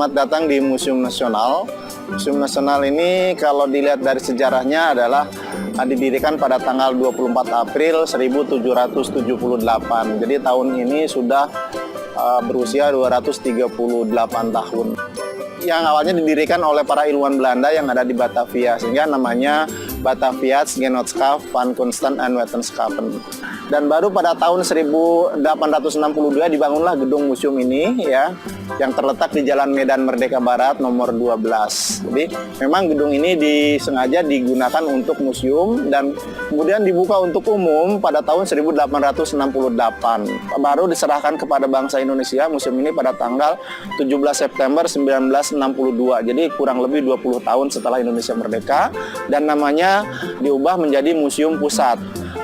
selamat datang di Museum Nasional. Museum Nasional ini kalau dilihat dari sejarahnya adalah didirikan pada tanggal 24 April 1778. Jadi tahun ini sudah berusia 238 tahun. Yang awalnya didirikan oleh para ilmuwan Belanda yang ada di Batavia, sehingga namanya Batavia's Genootschap van Kunsten en Wetenschappen. Dan baru pada tahun 1862 dibangunlah gedung museum ini ya, yang terletak di Jalan Medan Merdeka Barat nomor 12. Jadi memang gedung ini disengaja digunakan untuk museum dan kemudian dibuka untuk umum pada tahun 1868. Baru diserahkan kepada bangsa Indonesia museum ini pada tanggal 17 September 1962. Jadi kurang lebih 20 tahun setelah Indonesia merdeka, dan namanya diubah menjadi Museum Pusat.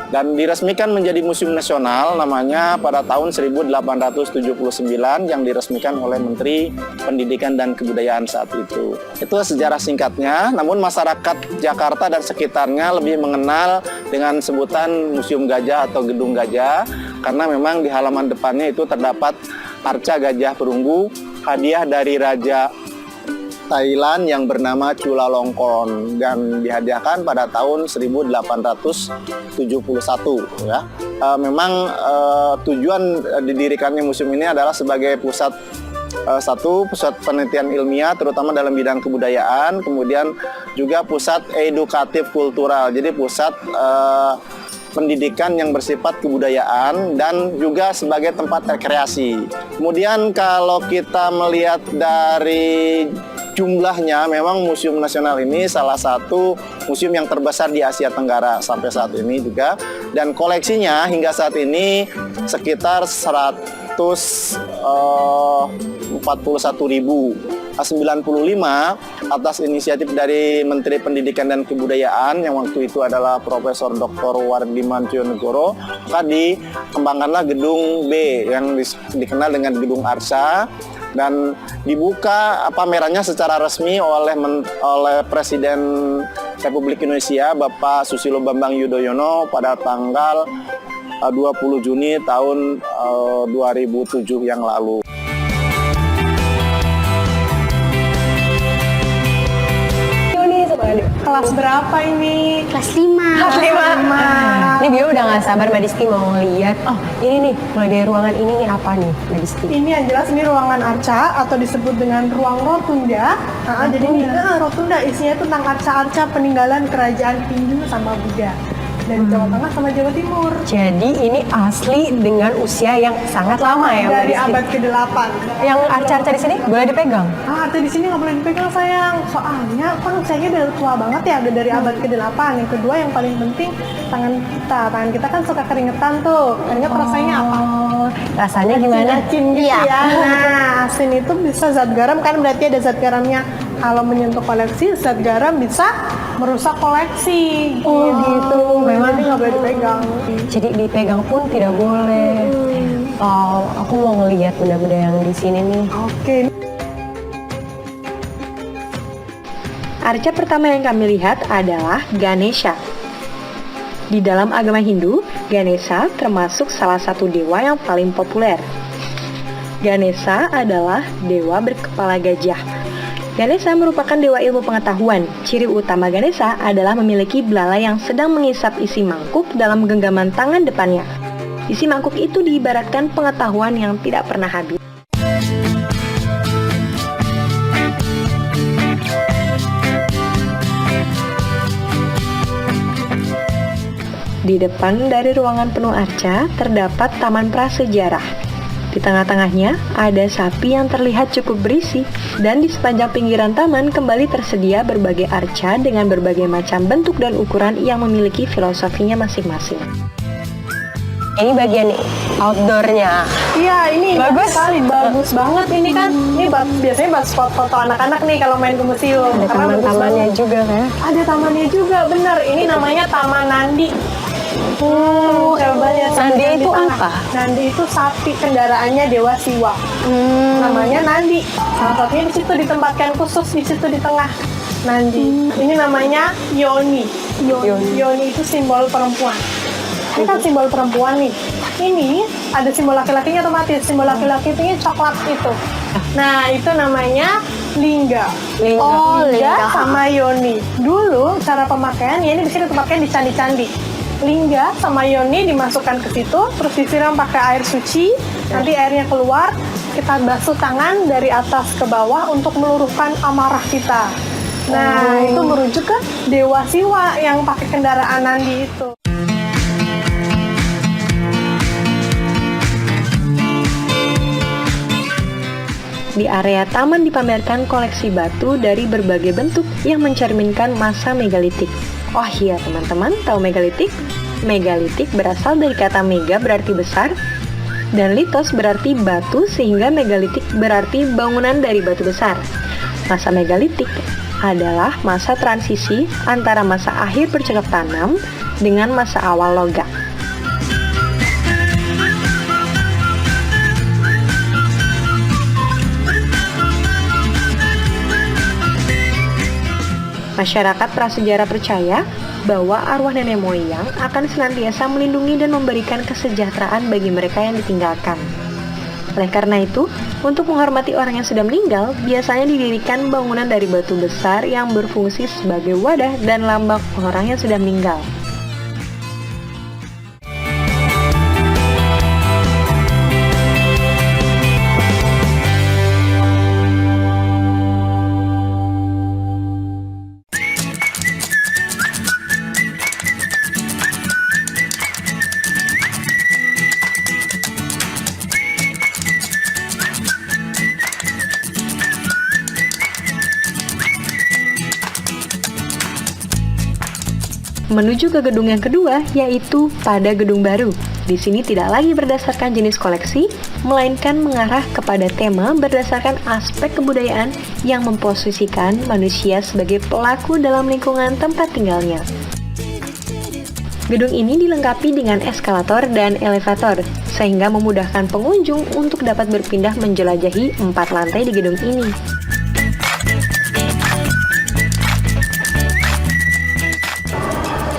Dan diresmikan menjadi Museum Nasional namanya pada tahun 1879 yang diresmikan oleh Menteri Pendidikan dan Kebudayaan saat itu. Itu sejarah singkatnya, namun masyarakat Jakarta dan sekitarnya lebih mengenal dengan sebutan Museum Gajah atau Gedung Gajah, karena memang di halaman depannya itu terdapat arca gajah perunggu, hadiah dari Raja Thailand yang bernama Chulalongkorn, dan dihadiahkan pada tahun 1871 ya. Memang tujuan didirikannya museum ini adalah sebagai pusat pusat penelitian ilmiah terutama dalam bidang kebudayaan, kemudian juga pusat edukatif kultural, jadi pusat pendidikan yang bersifat kebudayaan dan juga sebagai tempat rekreasi. Kemudian kalau kita melihat dari jumlahnya, memang Museum Nasional ini salah satu museum yang terbesar di Asia Tenggara sampai saat ini juga, dan koleksinya hingga saat ini sekitar 141.095 atas inisiatif dari Menteri Pendidikan dan Kebudayaan yang waktu itu adalah Profesor Dr. Wardiman Tionegoro. Maka dikembangkanlah gedung B yang dikenal dengan Gedung Arca, dan dibuka pamerannya secara resmi oleh Presiden Republik Indonesia Bapak Susilo Bambang Yudhoyono pada tanggal 20 Juni tahun 2007 yang lalu. Kelas berapa ini? Kelas 5. Kelas 5. Ini Bio udah gak sabar Mbak Disti mau ngeliat. Oh, ini nih, mulai dari ruangan ini nih apa nih Mbak Disti? Ini yang jelas ini ruangan arca atau disebut dengan ruang rotunda. Jadi ini rotunda isinya itu tentang arca-arca peninggalan kerajaan Hindu sama Buddha dari Jawa Tengah sama Jawa Timur. Jadi ini asli dengan usia yang sangat lama ya Mbak Dari Disti? abad ke-8. Yang arca-arca di sini boleh dipegang? Arca di sini nggak boleh dipegang sayang. Soalnya kan usianya udah tua banget ya, udah dari abad ke-8. Yang kedua yang paling penting tangan kita kan suka keringetan tuh. Keringet rasanya apa? Rasanya gimana? Asin gitu ya. Nah, asin itu bisa zat garam kan, berarti ada zat garamnya. Kalau menyentuh koleksi, zat garam bisa merusak koleksi. Oh gitu. Memang ini nggak boleh dipegang. Jadi dipegang pun tidak boleh. Oh, aku mau ngelihat benda-benda yang di sini nih. Oke. Arca pertama yang kami lihat adalah Ganesha. Di dalam agama Hindu, Ganesha termasuk salah satu dewa yang paling populer. Ganesha adalah dewa berkepala gajah. Ganesha merupakan dewa ilmu pengetahuan. Ciri utama Ganesha adalah memiliki belalai yang sedang mengisap isi mangkuk dalam genggaman tangan depannya. Isi mangkuk itu diibaratkan pengetahuan yang tidak pernah habis. Di depan dari ruangan penuh arca terdapat taman prasejarah. Di tengah-tengahnya ada sapi yang terlihat cukup berisi, dan di sepanjang pinggiran taman kembali tersedia berbagai arca dengan berbagai macam bentuk dan ukuran yang memiliki filosofinya masing-masing. Ini bagian outdoornya. Iya, ini bagus sekali, bagus banget ini kan. Ini biasanya buat spot foto anak-anak nih kalau main ke museum. Ada taman-tamannya juga kan? Ada tamannya juga, bener. Ini namanya Taman Nandi. Coba lihat Nandi itu apa? Nandi itu sapi, kendaraannya Dewa Siwa. Namanya Nandi. Salah satunya di situ ditempatkan khusus di situ di tengah. Nandi. Ini namanya Yoni. Yoni itu simbol perempuan. Ini kan simbol perempuan nih. Ini ada simbol laki-lakinya otomatis. Simbol laki-laki itu coklat itu. Nah, itu namanya lingga. Oh, lingga. Sama yoni. Dulu cara pemakaiannya ini bisa ditempatkan di candi-candi. Lingga sama yoni dimasukkan ke situ, terus disiram pakai air suci. Nanti airnya keluar, kita basuh tangan dari atas ke bawah untuk meluruhkan amarah kita. Nah, itu merujuk ke Dewa Siwa yang pakai kendaraan Nandi itu. Di area taman dipamerkan koleksi batu dari berbagai bentuk yang mencerminkan masa megalitik. Oh iya teman-teman, tahu megalitik? Megalitik berasal dari kata mega berarti besar, dan litos berarti batu, sehingga megalitik berarti bangunan dari batu besar. Masa megalitik adalah masa transisi antara masa akhir bercocok tanam dengan masa awal logam. Masyarakat prasejarah percaya bahwa arwah nenek moyang akan senantiasa melindungi dan memberikan kesejahteraan bagi mereka yang ditinggalkan. Oleh karena itu, untuk menghormati orang yang sudah meninggal, biasanya didirikan bangunan dari batu besar yang berfungsi sebagai wadah dan lambang orang yang sudah meninggal. Menuju ke gedung yang kedua, yaitu pada gedung baru. Di sini tidak lagi berdasarkan jenis koleksi, melainkan mengarah kepada tema berdasarkan aspek kebudayaan yang memposisikan manusia sebagai pelaku dalam lingkungan tempat tinggalnya. Gedung ini dilengkapi dengan eskalator dan elevator, sehingga memudahkan pengunjung untuk dapat berpindah menjelajahi 4 lantai di gedung ini.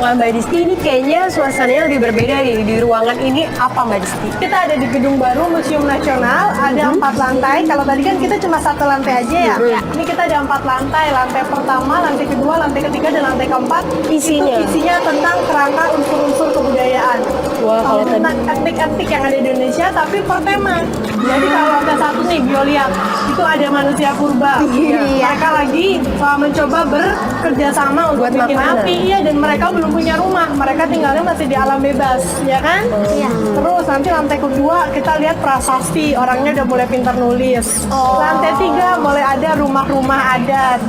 Wah, Mbak Disti, ini kayaknya suasananya lebih berbeda nih. Di ruangan ini apa, Mbak Disti? Kita ada di Gedung Baru Museum Nasional, ada 4 lantai. Kalau tadi kan kita cuma 1 lantai aja ya. Ini kita ada 4 lantai. Lantai pertama, lantai kedua, lantai ketiga, dan lantai keempat. Isinya tentang kerangka unsur-unsur kebudayaan. Wah, kalau tentang etnik-etnik yang ada di Indonesia, tapi per tema. Jadi kalau ada satu nih, Bioliat, itu ada manusia purba. Mereka lagi mencoba bekerja sama untuk bikin api, dan mereka belum punya rumah, mereka tinggalnya masih di alam bebas, ya kan? Iya. Terus nanti lantai kedua kita lihat prasasti, orangnya udah mulai pintar nulis. Lantai 3 mulai ada rumah-rumah adat.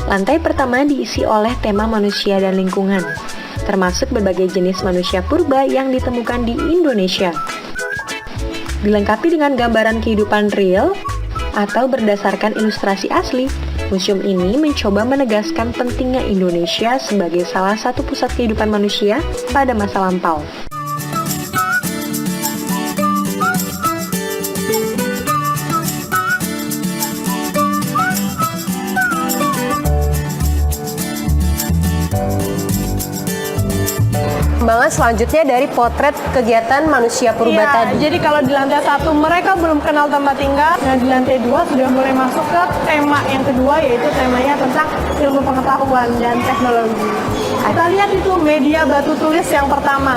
Lantai pertama diisi oleh tema manusia dan lingkungan, termasuk berbagai jenis manusia purba yang ditemukan di Indonesia. Dilengkapi dengan gambaran kehidupan real atau berdasarkan ilustrasi asli, museum ini mencoba menegaskan pentingnya Indonesia sebagai salah satu pusat kehidupan manusia pada masa lampau. Perkembangan selanjutnya dari potret kegiatan manusia purba tadi. Jadi kalau di lantai 1 mereka belum kenal tempat tinggal, nah di lantai 2 sudah mulai masuk ke tema yang kedua, yaitu temanya tentang ilmu pengetahuan dan teknologi. Kita lihat itu media batu tulis yang pertama.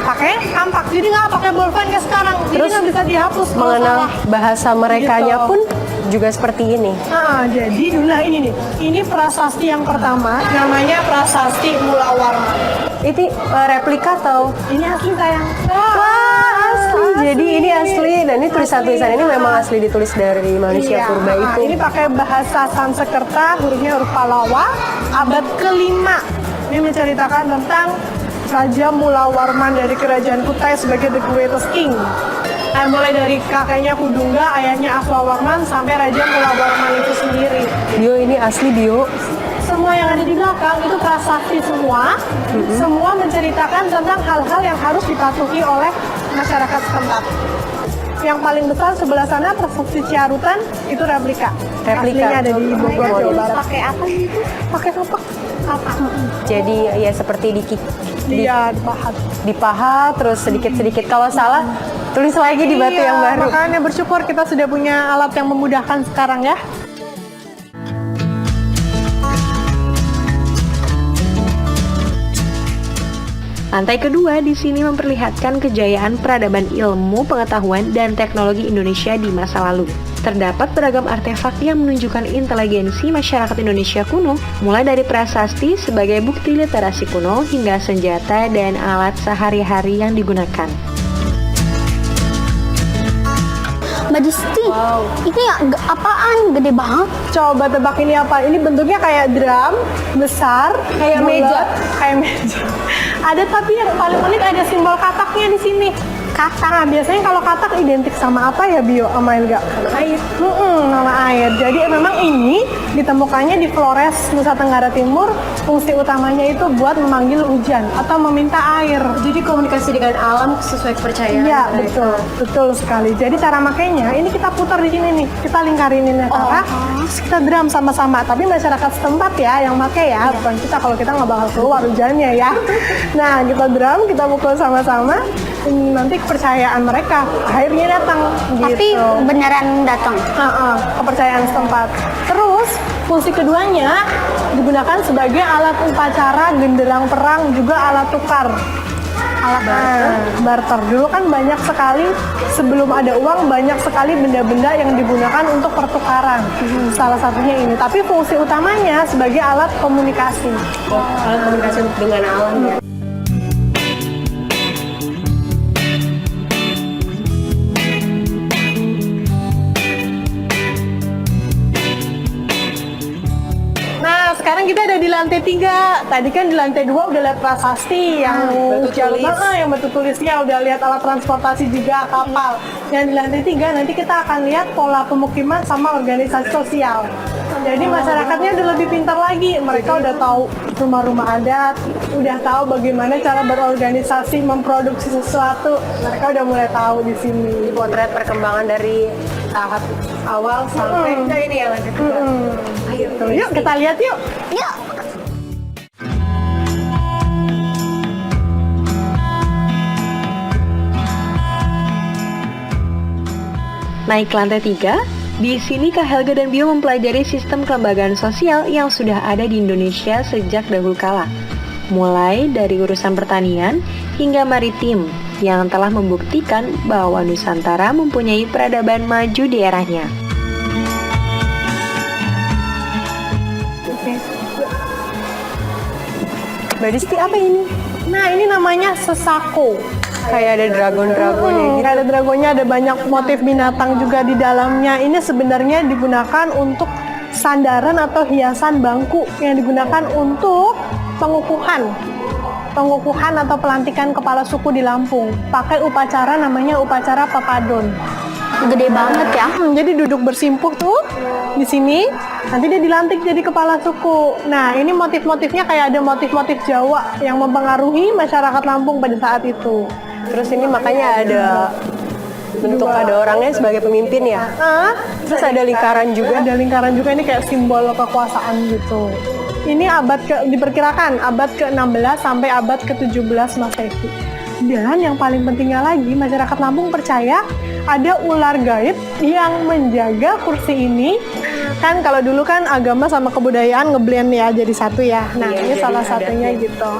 Pakai kampak, jadi nggak pakai bolpen kayak sekarang. Jadi nggak bisa dihapus. Mengenal bahasa merekanya pun juga seperti ini. Nah, jadi dulu ini nih. Ini prasasti yang pertama, namanya Prasasti Mula Warman. Itu replika atau? Ini asli sayang. Wah, asli. Jadi ini asli, dan ini tulisan-tulisan ini memang asli ditulis dari manusia purba itu. Ini pakai bahasa Sanskerta, hurufnya huruf Pallawa, abad ke-5. Ini menceritakan tentang Raja Mula Warman dari Kerajaan Kutai sebagai the greatest king. Nah, mulai dari kakeknya Kudungga, ayahnya Aswawarman, sampai Raja Mula Warman itu sendiri. Dio, ini asli Dio. Semua yang ada di belakang itu prasasti semua. Semua menceritakan tentang hal-hal yang harus dipatuhi oleh masyarakat setempat. yang paling besar sebelah sana Prasasti Ciarutan itu replika. Aslinya ada di Bogor, Jawa Barat. Pakai apa gitu? Pakai kapak. Jadi ya seperti Iya, dipahat. dipahat terus sedikit-sedikit. Kalau salah tulis lagi di batu yang baru. Makanya bersyukur kita sudah punya alat yang memudahkan sekarang ya. Lantai kedua di sini memperlihatkan kejayaan peradaban ilmu, pengetahuan, dan teknologi Indonesia di masa lalu. Terdapat beragam artefak yang menunjukkan inteligensi masyarakat Indonesia kuno, mulai dari prasasti sebagai bukti literasi kuno hingga senjata dan alat sehari-hari yang digunakan. Mbak Disti, ini apaan? Gede banget. Coba tebak ini apa? Ini bentuknya kayak drum, besar, Kayak bulat, meja. kayak meja. Ada tapi yang paling unik ada simbol kataknya di sini. Katak. Nah, biasanya kalau katak identik sama apa ya, Bio? Sama Elga? Air. Nama air. Jadi memang ini ditemukannya di Flores, Nusa Tenggara Timur. Fungsi utamanya itu buat memanggil hujan atau meminta air. Jadi komunikasi dengan alam sesuai kepercayaan. Iya, betul sekali. Jadi cara makainya, ini kita putar di sini nih, kita lingkarin ini terus kita drum sama-sama. Tapi masyarakat setempat ya yang pakai ya, bukan kita. Kalau kita nggak bakal keluar hujannya ya. Nah, kita drum, kita pukul sama-sama. Nanti kepercayaan mereka akhirnya datang. Tapi gitu. beneran datang. Kepercayaan setempat. Terus fungsi keduanya digunakan sebagai alat upacara, genderang perang, juga alat tukar. Alat barter. Dulu kan banyak sekali, sebelum ada uang, banyak sekali benda-benda yang digunakan untuk pertukaran. Salah satunya ini. Tapi fungsi utamanya sebagai alat komunikasi. Alat komunikasi dengan alam ya. Sekarang kita ada di lantai 3. Tadi kan di lantai 2 udah lihat prasasti yang yang batu tulisnya, udah lihat alat transportasi juga, kapal. Yang di lantai 3 nanti kita akan lihat pola pemukiman sama organisasi sosial. Jadi masyarakatnya udah lebih pintar lagi. Mereka udah tahu rumah-rumah adat, udah tahu bagaimana cara berorganisasi, memproduksi sesuatu. Mereka udah mulai tahu di sini. Potret perkembangan dari tahap awal sampai ini yang lanjut. Yuk kita lihat yuk. Yuk. Naik ke lantai 3, di sini Kak Helga dan Bio mempelajari sistem kelembagaan sosial yang sudah ada di Indonesia sejak dahulu kala. Mulai dari urusan pertanian hingga maritim yang telah membuktikan bahwa Nusantara mempunyai peradaban maju di eranya. Mbak Disti, apa ini? Nah, ini namanya sesako. Kayak ada dragon-dragonnya gitu. Ada dragonnya, ada banyak motif binatang juga di dalamnya. Ini sebenarnya digunakan untuk sandaran atau hiasan bangku yang digunakan untuk pengukuhan atau pelantikan kepala suku di Lampung. Pakai upacara namanya upacara papadon. Gede banget ya. Jadi duduk bersimpuh tuh di sini, nanti dia dilantik jadi kepala suku. Nah, ini motif-motifnya kayak ada motif-motif Jawa yang mempengaruhi masyarakat Lampung pada saat itu. Terus ini makanya ada bentuk ada orangnya sebagai pemimpin ya. Terus ada lingkaran juga. Ada lingkaran juga, ini kayak simbol kekuasaan gitu. Ini diperkirakan abad ke-16 sampai abad ke-17 Masehi. Dan yang paling pentingnya lagi, masyarakat Lampung percaya ada ular gaib yang menjaga kursi ini. Kan kalau dulu kan agama sama kebudayaan ngeblend ya jadi satu ya. Nah, ini salah satunya gitu.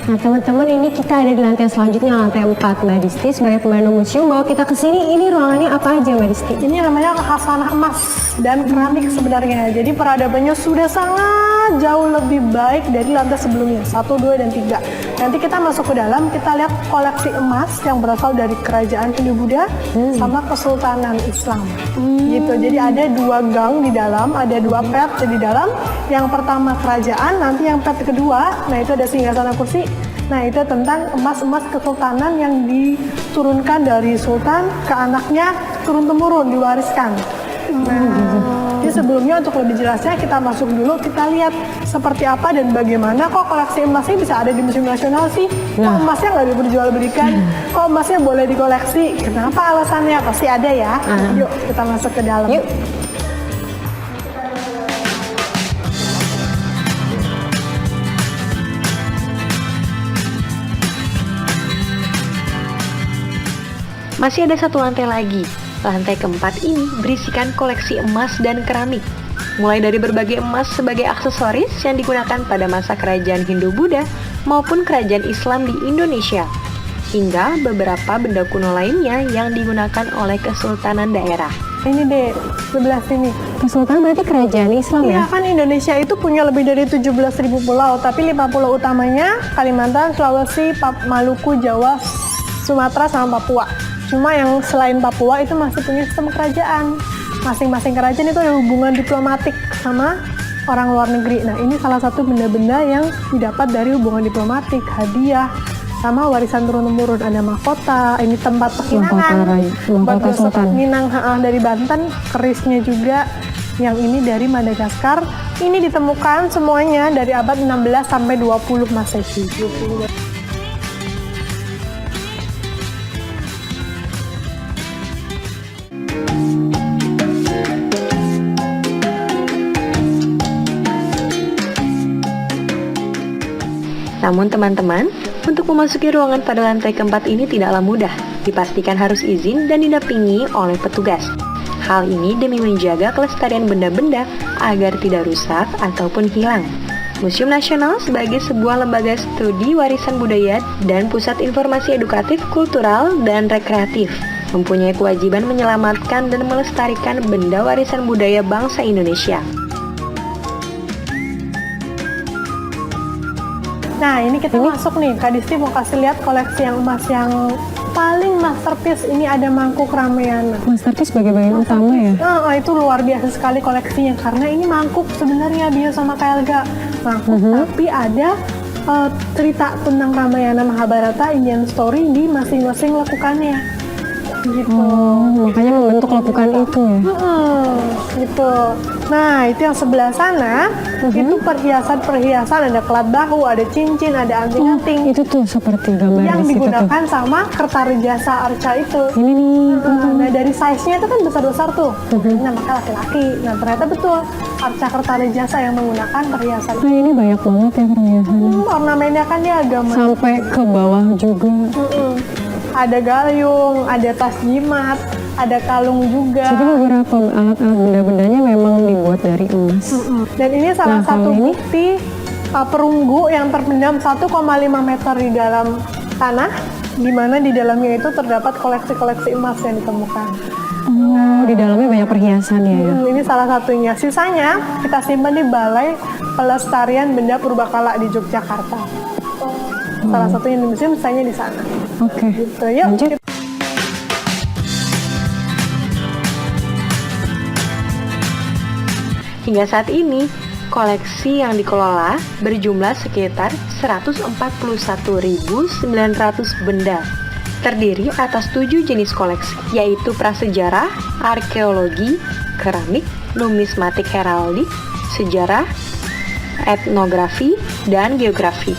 Nah teman-teman, ini kita ada di lantai selanjutnya, lantai 4 Mbak Disti. Sebagai pemandu museum, bawa kita ke sini. Ini ruangannya apa aja Mbak Disti? Ini namanya khasanah emas dan keramik sebenarnya. Jadi peradabannya sudah sangat ternyata jauh lebih baik dari lantai sebelumnya, 1, 2, dan 3. Nanti kita masuk ke dalam, kita lihat koleksi emas yang berasal dari kerajaan Hindu-Buddha sama Kesultanan Islam. Gitu. Jadi ada 2 gang di dalam, ada 2 pet di dalam. Yang pertama kerajaan, nanti yang pet kedua, nah itu ada singgasana kursi. Nah itu tentang emas-emas kesultanan yang diturunkan dari sultan ke anaknya turun-temurun, diwariskan. Jadi sebelumnya untuk lebih jelasnya kita masuk dulu, kita lihat seperti apa dan bagaimana kok koleksi emasnya bisa ada di Museum Nasional sih. Kok emasnya nggak diperjualbelikan, kok emasnya boleh dikoleksi, kenapa alasannya, pasti ada ya. Yuk kita masuk ke dalam. Yuk. Masih ada satu lantai lagi. Lantai keempat ini berisikan koleksi emas dan keramik. Mulai dari berbagai emas sebagai aksesoris yang digunakan pada masa kerajaan Hindu-Buddha maupun kerajaan Islam di Indonesia, hingga beberapa benda kuno lainnya yang digunakan oleh kesultanan daerah. Ini deh, sebelah sini. Kesultanan berarti kerajaan Islam ya? Iya kan Indonesia itu punya lebih dari 17.000 pulau, tapi 5 pulau utamanya Kalimantan, Sulawesi, Maluku, Jawa, Sumatera, sama Papua. Cuma yang selain Papua itu masih punya sistem kerajaan. Masing-masing kerajaan itu ada hubungan diplomatik sama orang luar negeri. Nah ini salah satu benda-benda yang didapat dari hubungan diplomatik, hadiah, sama warisan turun-temurun. Ada mahkota, ini tempat pekinangan, buat gosok Minang dari Banten, kerisnya juga. Yang ini dari Madagaskar. Ini ditemukan semuanya dari abad 16 sampai 20 Masehi. Namun teman-teman, untuk memasuki ruangan pada lantai keempat ini tidaklah mudah. Dipastikan harus izin dan didampingi oleh petugas. Hal ini demi menjaga kelestarian benda-benda agar tidak rusak ataupun hilang. Museum Nasional sebagai sebuah lembaga studi warisan budaya dan pusat informasi edukatif, kultural, dan rekreatif mempunyai kewajiban menyelamatkan dan melestarikan benda warisan budaya bangsa Indonesia. Nah ini kita masuk nih, Kak Disti mau kasih lihat koleksi yang emas yang paling masterpiece. Ini ada mangkuk Ramayana. Masterpiece sebagai bagian utama ya? Itu luar biasa sekali koleksinya, karena ini mangkuk sebenarnya Bio sama Kak mangkuk, tapi ada cerita tentang Ramayana Mahabharata, Indian story di masing-masing lekukannya. Gitu. Makanya membentuk lekukan itu ya? Gitu. Nah itu yang sebelah sana, itu perhiasan-perhiasan, ada kelat bahu, ada cincin, ada anting-anting. Itu tuh seperti gambar yang di situ digunakan tuh. sama Kertarijasa Arca itu. Ini nih. Nah dari size-nya itu kan besar-besar tuh. Nah maka laki-laki. Nah ternyata betul Arca Kertarijasa yang menggunakan perhiasan. Nah ini banyak banget ya perhiasannya. Ornamennya kan dia agama. Sampai ke bawah juga. Ada gayung, ada tas jimat, ada kalung juga. Jadi beberapa alat-alat benda-bendanya memang dibuat dari emas. Dan ini salah satu bukti perunggu yang terpendam 1,5 meter di dalam tanah, di mana di dalamnya itu terdapat koleksi-koleksi emas yang ditemukan. Oh, di dalamnya banyak perhiasannya ya? Ini salah satunya. Sisanya kita simpan di Balai Pelestarian Benda Purbakala di Yogyakarta. Salah satunya di museum, sisanya di sana. Oke. Gitu. Yuk. Lanjut. Hingga saat ini, koleksi yang dikelola berjumlah sekitar 141.900 benda. Terdiri atas 7 jenis koleksi, yaitu prasejarah, arkeologi, keramik, numismatik heraldik, sejarah, etnografi, dan geografi.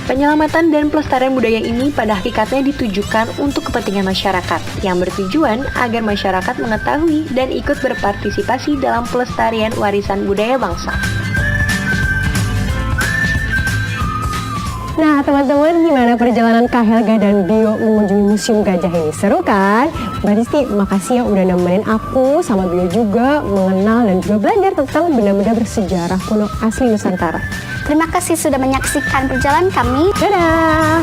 Penyelamatan dan pelestarian budaya ini pada hakikatnya ditujukan untuk kepentingan masyarakat yang bertujuan agar masyarakat mengetahui dan ikut berpartisipasi dalam pelestarian warisan budaya bangsa. Nah teman-teman, gimana perjalanan Kak Helga dan Bio mengunjungi Museum Gajah ini? Seru kan? Mbak Disti, makasih ya udah nemenin aku sama Bio juga mengenal dan juga belajar tentang benda-benda bersejarah kuno asli Nusantara. Terima kasih sudah menyaksikan perjalanan kami. Dadah!